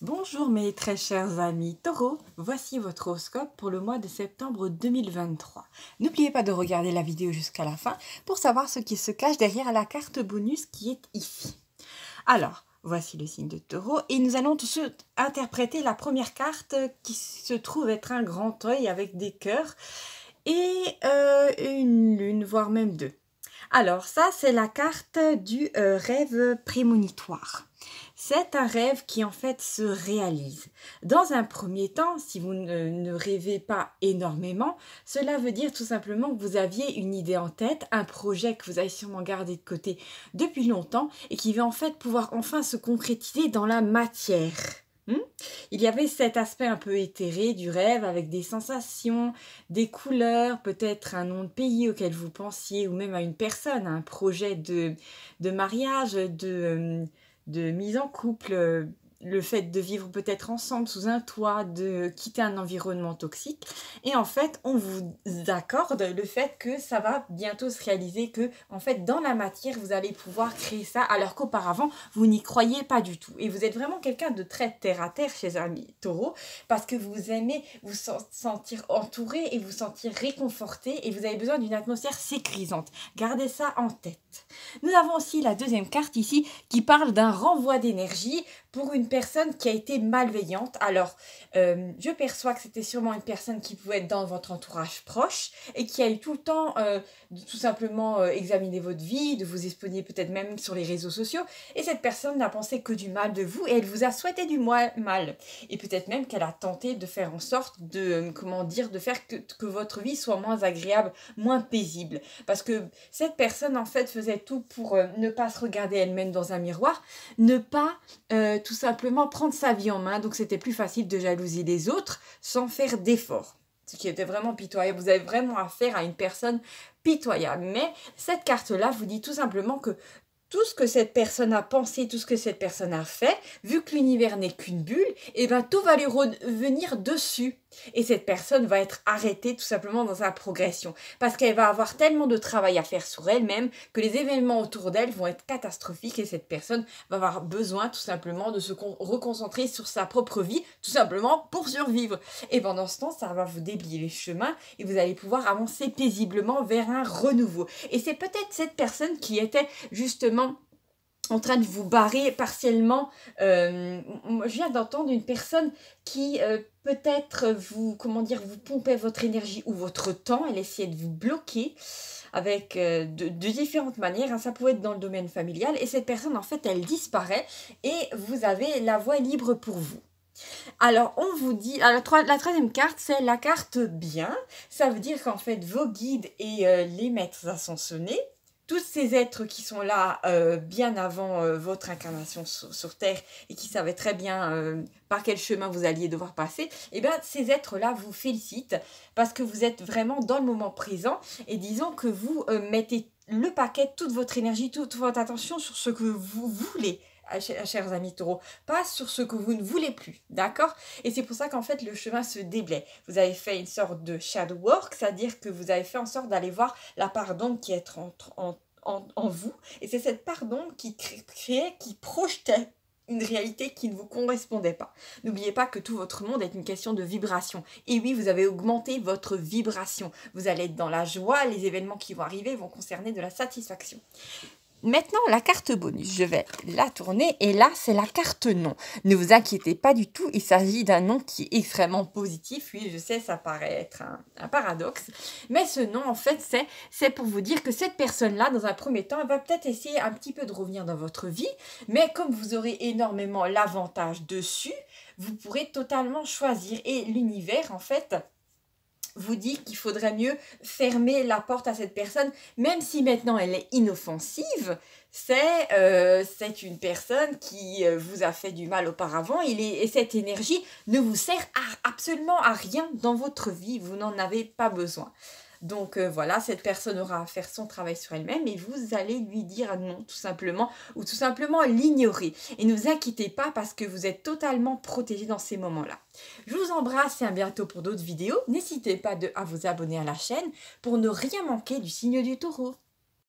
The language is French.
Bonjour mes très chers amis Taureau, voici votre horoscope pour le mois de septembre 2023. N'oubliez pas de regarder la vidéo jusqu'à la fin pour savoir ce qui se cache derrière la carte bonus qui est ici. Alors, voici le signe de Taureau et nous allons tout de suite interpréter la première carte qui se trouve être un grand œil avec des cœurs et une lune, voire même deux. Alors ça, c'est la carte du rêve prémonitoire. C'est un rêve qui en fait se réalise. Dans un premier temps, si vous ne rêvez pas énormément, cela veut dire tout simplement que vous aviez une idée en tête, un projet que vous avez sûrement gardé de côté depuis longtemps et qui va en fait pouvoir enfin se concrétiser dans la matière. Il y avait cet aspect un peu éthéré du rêve avec des sensations, des couleurs, peut-être un nom de pays auquel vous pensiez ou même à une personne, un projet de mariage, de mise en couple, le fait de vivre peut-être ensemble sous un toit, de quitter un environnement toxique. Et en fait, on vous accorde le fait que ça va bientôt se réaliser, que en fait, dans la matière, vous allez pouvoir créer ça, alors qu'auparavant, vous n'y croyez pas du tout. Et vous êtes vraiment quelqu'un de très terre-à-terre, chez amis Taureau, parce que vous aimez vous sentir entouré et vous sentir réconforté, et vous avez besoin d'une atmosphère sécurisante. Gardez ça en tête. Nous avons aussi la deuxième carte ici, qui parle d'un renvoi d'énergie pour une personne qui a été malveillante. Alors, je perçois que c'était sûrement une personne qui pouvait être dans votre entourage proche et qui a eu tout le temps de tout simplement examiner votre vie, de vous espionner peut-être même sur les réseaux sociaux. Et cette personne n'a pensé que du mal de vous et elle vous a souhaité du mal. Et peut-être même qu'elle a tenté de faire en sorte de, de faire que votre vie soit moins agréable, moins paisible. Parce que cette personne, en fait, faisait tout pour ne pas se regarder elle-même dans un miroir, ne pas tout simplement prendre sa vie en main, donc c'était plus facile de jalouser les autres sans faire d'efforts. Ce qui était vraiment pitoyable. Vous avez vraiment affaire à une personne pitoyable. Mais cette carte-là vous dit tout simplement que tout ce que cette personne a pensé, tout ce que cette personne a fait, vu que l'univers n'est qu'une bulle, et bien tout va lui revenir dessus. Et cette personne va être arrêtée tout simplement dans sa progression. Parce qu'elle va avoir tellement de travail à faire sur elle-même que les événements autour d'elle vont être catastrophiques et cette personne va avoir besoin tout simplement de se reconcentrer sur sa propre vie, tout simplement pour survivre. Et pendant ce temps, ça va vous déblayer les chemins et vous allez pouvoir avancer paisiblement vers un renouveau. Et c'est peut-être cette personne qui était justement en train de vous barrer partiellement. Je viens d'entendre une personne qui peut-être vous pompait votre énergie ou votre temps. Elle essayait de vous bloquer avec de différentes manières. Hein. Ça pouvait être dans le domaine familial. Et cette personne, en fait, elle disparaît et vous avez la voie libre pour vous. Alors, on vous dit, la troisième carte, c'est la carte bien. Ça veut dire qu'en fait, vos guides et les maîtres ascensionnés, tous ces êtres qui sont là bien avant votre incarnation sur Terre et qui savaient très bien par quel chemin vous alliez devoir passer, et bien ces êtres-là vous félicitent parce que vous êtes vraiment dans le moment présent et disons que vous mettez le paquet, toute votre énergie, toute votre attention sur ce que vous voulez. Chers amis Taureau, pas sur ce que vous ne voulez plus, d'accord? Et c'est pour ça qu'en fait le chemin se déblaye. Vous avez fait une sorte de shadow work, c'est-à-dire que vous avez fait en sorte d'aller voir la part d'ombre qui est en vous, et c'est cette part d'ombre qui projetait une réalité qui ne vous correspondait pas. N'oubliez pas que tout votre monde est une question de vibration. Et oui, vous avez augmenté votre vibration. Vous allez être dans la joie, les événements qui vont arriver vont concerner de la satisfaction. Maintenant, la carte bonus, je vais la tourner et là, c'est la carte non. Ne vous inquiétez pas du tout, il s'agit d'un nom qui est extrêmement positif. Oui, je sais, ça paraît être un paradoxe, mais ce nom, en fait, c'est pour vous dire que cette personne-là, dans un premier temps, elle va peut-être essayer un petit peu de revenir dans votre vie, mais comme vous aurez énormément l'avantage dessus, vous pourrez totalement choisir. Et l'univers, en fait, vous dit qu'il faudrait mieux fermer la porte à cette personne, même si maintenant elle est inoffensive, c'est une personne qui vous a fait du mal auparavant et cette énergie ne vous sert absolument à rien dans votre vie, vous n'en avez pas besoin. Donc voilà, cette personne aura à faire son travail sur elle-même et vous allez lui dire non tout simplement ou tout simplement l'ignorer. Et ne vous inquiétez pas parce que vous êtes totalement protégé dans ces moments-là. Je vous embrasse et à bientôt pour d'autres vidéos. N'hésitez pas à vous abonner à la chaîne pour ne rien manquer du signe du Taureau.